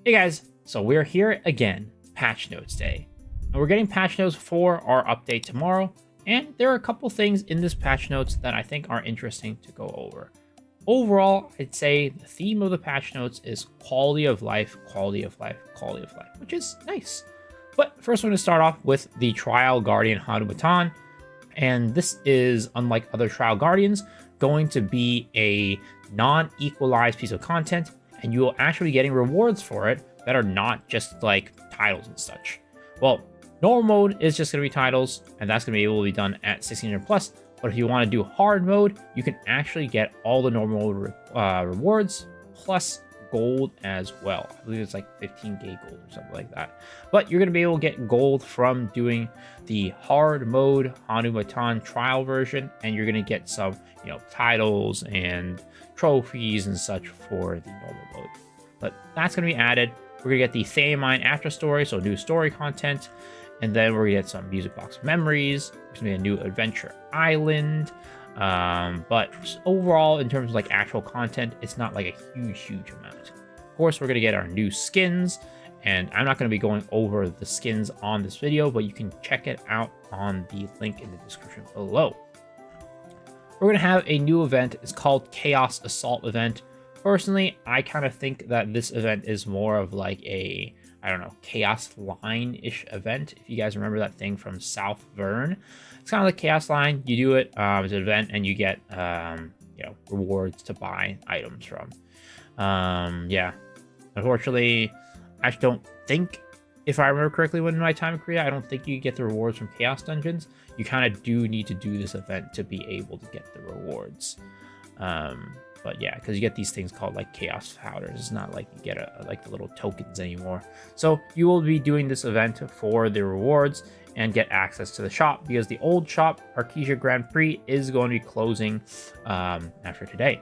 Hey guys, so we're here again, Patch Notes Day. And we're getting patch notes for our update tomorrow, and there are a couple things in this patch notes that I think are interesting to go over. Overall, I'd say the theme of the patch notes is quality of life, quality of life, quality of life, which is nice. But first, we're going to start off with the Trial Guardian Hanubatan, and this is, unlike other Trial Guardians, going to be a non-equalized piece of content, and you will actually be getting rewards for it that are not just like titles and such. Well, normal mode is just going to be titles, and that's going to be able to be done at 1600 plus. But if you want to do hard mode, you can actually get all the normal rewards plus gold as well. I believe it's like 15k gold or something like that. But you're going to be able to get gold from doing the hard mode Hanubatan trial version, and you're going to get some, titles and trophies and such for the normal mode. But that's going to be added. We're going to get the Theamine After Story, so new story content. And then we're going to get some Music Box Memories. There's going to be a new Adventure Island. But overall, in terms of like actual content, it's not like a huge amount. Of course, we're going to get our new skins. And I'm not going to be going over the skins on this video, but you can check it out on the link in the description below. We're going to have a new event. It's called Chaos Assault Event. Personally, I kind of think that this event is more of like a, Chaos Line-ish event. If you guys remember that thing from South Vern, it's kind of like Chaos Line. You do it as an event, and you get, rewards to buy items from. Yeah. Unfortunately, I don't think, if I remember correctly, when in my time in Korea, I don't think you get the rewards from Chaos Dungeons. You kind of do need to do this event to be able to get the rewards. But yeah, because you get these things called like chaos powders. It's not like you get like the little tokens anymore. So you will be doing this event for the rewards and get access to the shop, because the old shop, Arkesia Grand Prix, is going to be closing after today.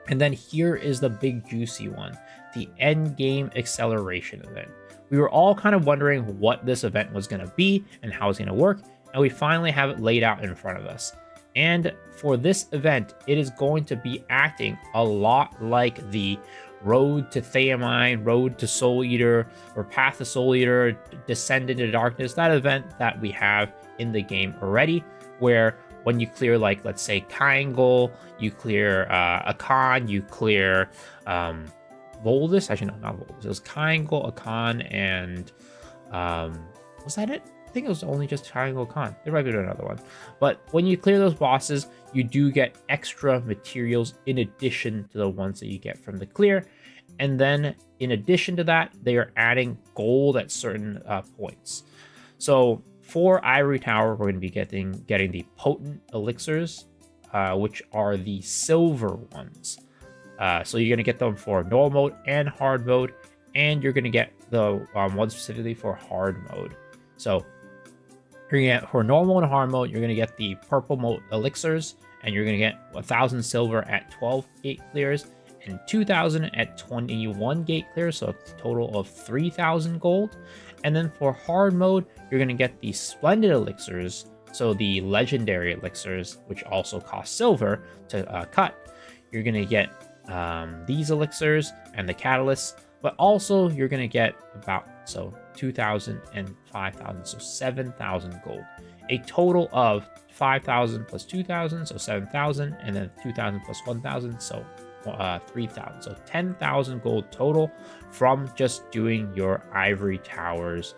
And then here is the big juicy one, the Endgame Acceleration event. We were all kind of wondering what this event was going to be and how it's going to work, and we finally have it laid out in front of us. And for this event, it is going to be acting a lot like the Road to Theamine, Road to Soul Eater, or Path to Soul Eater, Descend into Darkness, that event that we have in the game already, where when you clear, like, let's say, Triangle, you clear Akan, you clear Voldus. Actually, no, not Voldus. It was Triangle, Akan, and was that it? I think it was only just Triangle Khan. There might be another one. But when you clear those bosses, you do get extra materials in addition to the ones that you get from the clear. And then in addition to that, they are adding gold at certain points. So for Ivory Tower, we're going to be getting the potent elixirs, which are the silver ones. So you're going to get them for normal mode and hard mode. And you're going to get the one specifically for hard mode. So you're gonna get, for normal and hard mode, you're gonna get the purple mode elixirs, and you're gonna get 1,000 silver at 12 gate clears and 2,000 at 21 gate clears, so a total of 3,000 gold. And then for hard mode, you're gonna get the splendid elixirs, so the legendary elixirs, which also cost silver to cut. You're gonna get these elixirs and the catalysts, but also you're gonna get about 2,000 and 5,000, so 7,000 gold. A total of 5,000 plus 2,000, so 7,000, and then 2,000 plus 1,000, so 3,000. So 10,000 gold total from just doing your Ivory Towers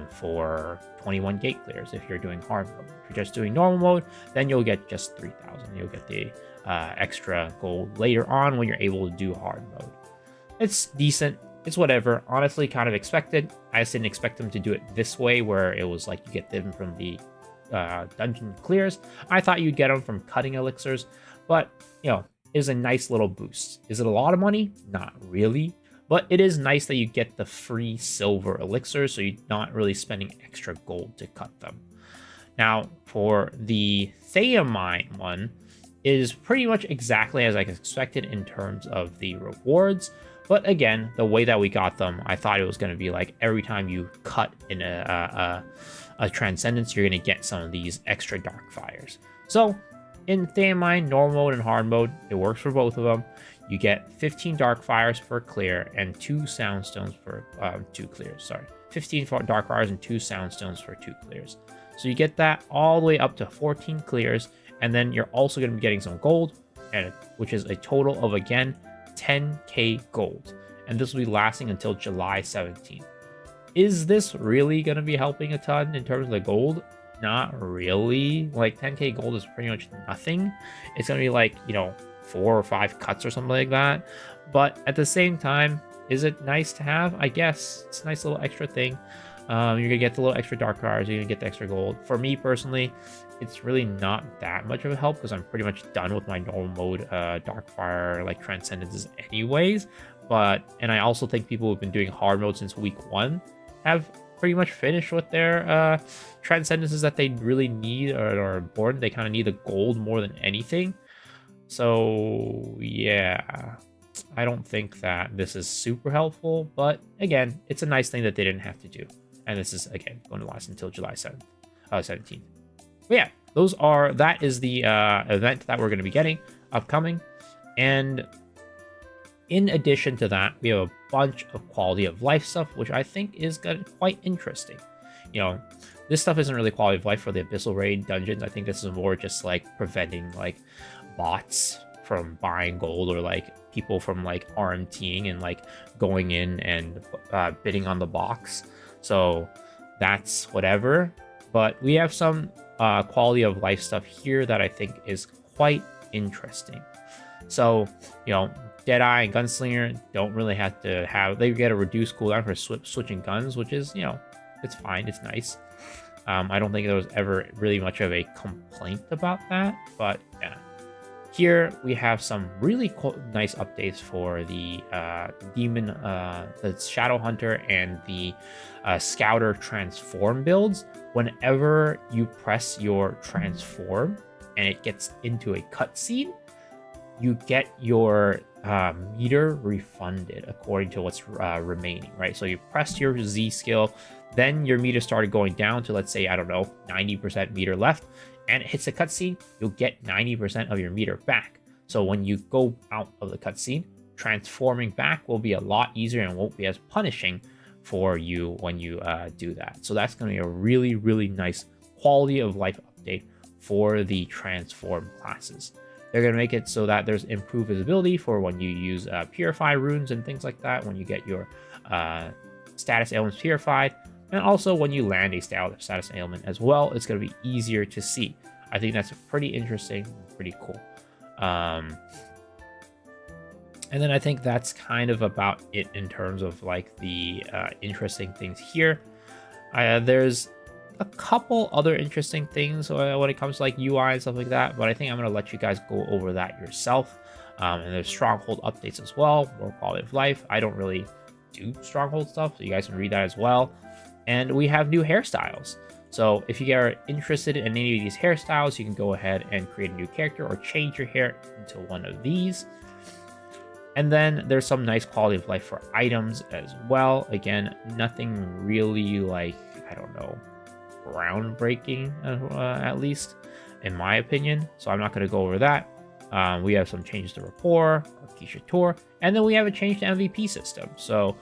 for 21 gate clears if you're doing hard mode. If you're just doing normal mode, then you'll get just 3,000. You'll get the extra gold later on when you're able to do hard mode. It's decent. It's whatever. Honestly, kind of expected. I just didn't expect them to do it this way, where it was like you get them from the dungeon clears. I thought you'd get them from cutting elixirs, but it is a nice little boost. Is it a lot of money? Not really, but it is nice that you get the free silver elixirs, so you're not really spending extra gold to cut them. Now, for the Theamine one, it is pretty much exactly as I expected in terms of the rewards. But again, the way that we got them, I thought it was going to be like every time you cut in a Transcendence, you're going to get some of these extra dark fires. So in Theamine, normal mode and hard mode, it works for both of them. you get 15 dark fires per clear and 2 soundstones for 2 clears. Sorry, 15 dark fires and 2 soundstones for 2 clears. So you get that all the way up to 14 clears, and then you're also going to be getting some gold, and which is a total of, again, 10k gold. And this will be lasting until July 17th. Is this really going to be helping a ton in terms of the gold? Not really. Like, 10k gold is pretty much nothing. It's going to be like, 4 or 5 cuts or something like that. But at the same time, is it nice to have? I guess it's a nice little extra thing. You're gonna get the little extra dark cards, you're gonna get the extra gold. For me personally, it's really not that much of a help because I'm pretty much done with my normal mode Darkfire like Transcendences anyways. And I also think people who've been doing hard mode since week 1 have pretty much finished with their Transcendences that they really need or are important. They kind of need the gold more than anything. So yeah, I don't think that this is super helpful, but again, it's a nice thing that they didn't have to do. And this is, again, going to last until July 17th. But yeah, that is the event that we're going to be getting upcoming. And in addition to that, we have a bunch of quality of life stuff, which I think is quite interesting. This stuff isn't really quality of life for the Abyssal Raid dungeons. I think this is more just like preventing like bots from buying gold, or like people from like RMTing and like going in and bidding on the box. So that's whatever. But we have some quality of life stuff here that I think is quite interesting. So, Deadeye and Gunslinger don't really have to have, they get a reduced cooldown for switching guns, which is, it's fine, it's nice. I don't think there was ever really much of a complaint about that, but yeah. Here we have some really nice updates for the Demon, the Shadow Hunter, and the Scouter Transform builds. Whenever you press your Transform and it gets into a cutscene, you get your meter refunded according to what's remaining, right? So you pressed your Z skill, then your meter started going down to, let's say, I don't know, 90% meter left, and it hits a cutscene, you'll get 90% of your meter back. So when you go out of the cutscene, transforming back will be a lot easier and won't be as punishing for you when you do that. So that's going to be a really, really nice quality of life update for the transform classes. They're going to make it so that there's improved visibility for when you use Purify runes and things like that, when you get your status ailments purified, and also when you land a status ailment as well, it's going to be easier to see. I think that's pretty interesting, pretty cool. And then I think that's kind of about it in terms of like the interesting things here. There's a couple other interesting things when it comes to like UI and stuff like that, but I think I'm going to let you guys go over that yourself. And there's stronghold updates as well, more quality of life. I don't really do stronghold stuff, so you guys can read that as well. And we have new hairstyles. So if you are interested in any of these hairstyles, you can go ahead and create a new character or change your hair into one of these. And then there's some nice quality of life for items as well. Again, nothing really like, I don't know, groundbreaking, at least in my opinion. So I'm not going to go over that. We have some changes to Rapport, Keisha Tour, and then we have a change to MVP system. So,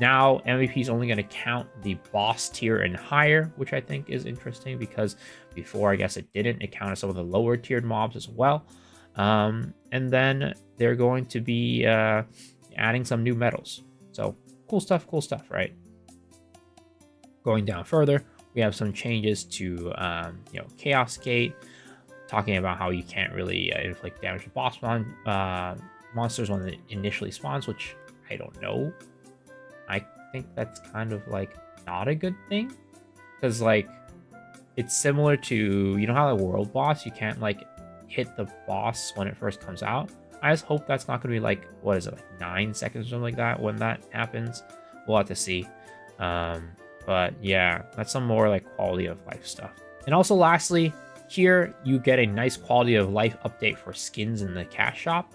now MVP is only going to count the boss tier and higher, which I think is interesting because before, I guess it didn't. It counted some of the lower tiered mobs as well. And then they're going to be adding some new medals. So cool stuff, right? Going down further, we have some changes to Chaos Gate, talking about how you can't really inflict damage to boss monsters when it initially spawns, which I don't know. I think that's kind of like not a good thing, because like it's similar to, how the world boss, you can't like hit the boss when it first comes out. I just hope that's not going to be like, what is it, like 9 seconds or something like that when that happens. We'll have to see. But yeah, that's some more like quality of life stuff. And also lastly, here you get a nice quality of life update for skins in the cash shop.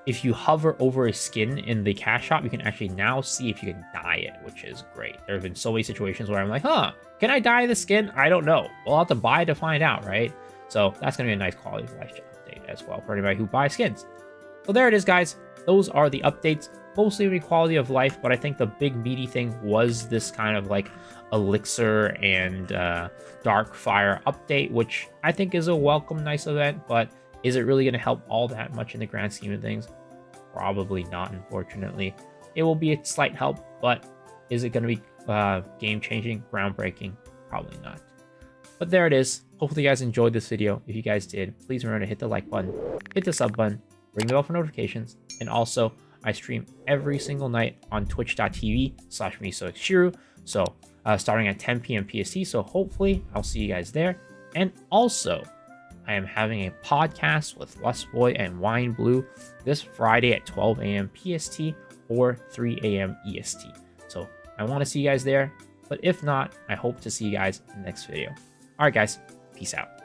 If you hover over a skin in the cash shop, you can actually now see if you can dye it, which is great. There have been so many situations where I'm like, can I dye the skin? I don't know. We'll have to buy to find out, right? So that's going to be a nice quality of life update as well for anybody who buys skins. So there it is, guys. Those are the updates, mostly the quality of life, but I think the big meaty thing was this kind of like Elixir and Darkfire update, which I think is a welcome, nice event, but is it really going to help all that much in the grand scheme of things? Probably not, unfortunately. It will be a slight help, but is it going to be game-changing, groundbreaking? Probably not. But there it is. Hopefully you guys enjoyed this video. If you guys did, please remember to hit the like button, hit the sub button, ring the bell for notifications, and also I stream every single night on twitch.tv/misoxiru, so starting at 10 p.m. PST, so hopefully I'll see you guys there. And also, I am having a podcast with Lustboy and Wine Blue this Friday at 12 a.m. PST or 3 a.m. EST. So I want to see you guys there, but if not, I hope to see you guys in the next video. All right, guys, peace out.